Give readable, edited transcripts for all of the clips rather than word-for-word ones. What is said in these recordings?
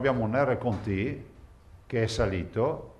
Abbiamo un R-Conti che è salito,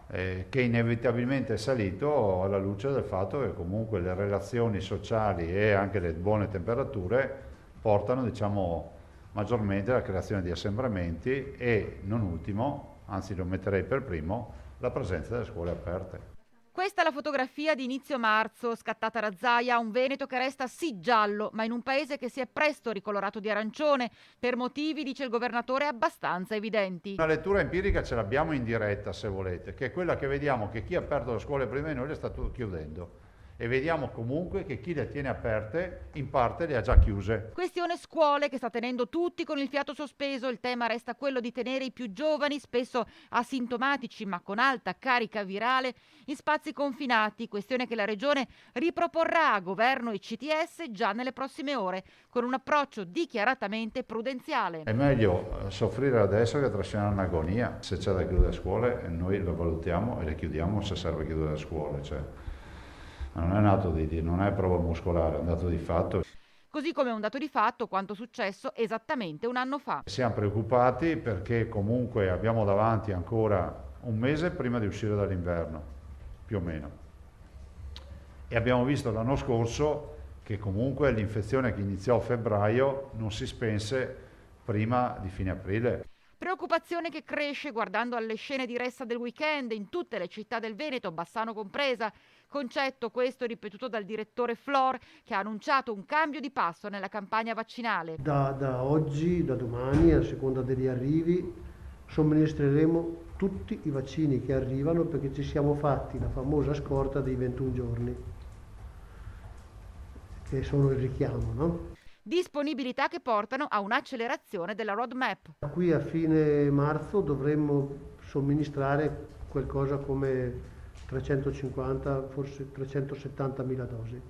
che inevitabilmente è salito alla luce del fatto che comunque le relazioni sociali e anche le buone temperature portano, diciamo, maggiormente alla creazione di assembramenti e, non ultimo, anzi lo metterei per primo, la presenza delle scuole aperte. Questa è la fotografia di inizio marzo, scattata da Zaia, un Veneto che resta sì giallo, ma in un paese che si è presto ricolorato di arancione, per motivi, dice il governatore, abbastanza evidenti. Una lettura empirica ce l'abbiamo in diretta, se volete, che è quella che vediamo che chi ha aperto le scuole prima di noi le sta chiudendo e vediamo comunque che chi le tiene aperte in parte le ha già chiuse. Questione scuole che sta tenendo tutti con il fiato sospeso. Il tema resta quello di tenere i più giovani, spesso asintomatici ma con alta carica virale, in spazi confinati, questione che la Regione riproporrà a governo e CTS già nelle prossime ore, con un approccio dichiaratamente prudenziale. È meglio soffrire adesso che trascinare un'agonia. Se c'è da chiudere le scuole, noi lo valutiamo e le chiudiamo se serve chiudere le scuole. Cioè, non è nato non è prova muscolare, è un dato di fatto. Così come è un dato di fatto quanto successo esattamente un anno fa. Siamo preoccupati perché comunque abbiamo davanti ancora un mese prima di uscire dall'inverno, più o meno. E abbiamo visto l'anno scorso che comunque l'infezione che iniziò a febbraio non si spense prima di fine aprile. Preoccupazione che cresce guardando alle scene di ressa del weekend in tutte le città del Veneto, Bassano compresa. Concetto questo ripetuto dal direttore Flor, che ha annunciato un cambio di passo nella campagna vaccinale. Da oggi, da domani, a seconda degli arrivi, somministreremo tutti i vaccini che arrivano perché ci siamo fatti la famosa scorta dei 21 giorni, che sono il richiamo, no? Disponibilità che portano a un'accelerazione della roadmap. Da qui a fine marzo dovremmo somministrare qualcosa come 350, forse 370 mila dosi.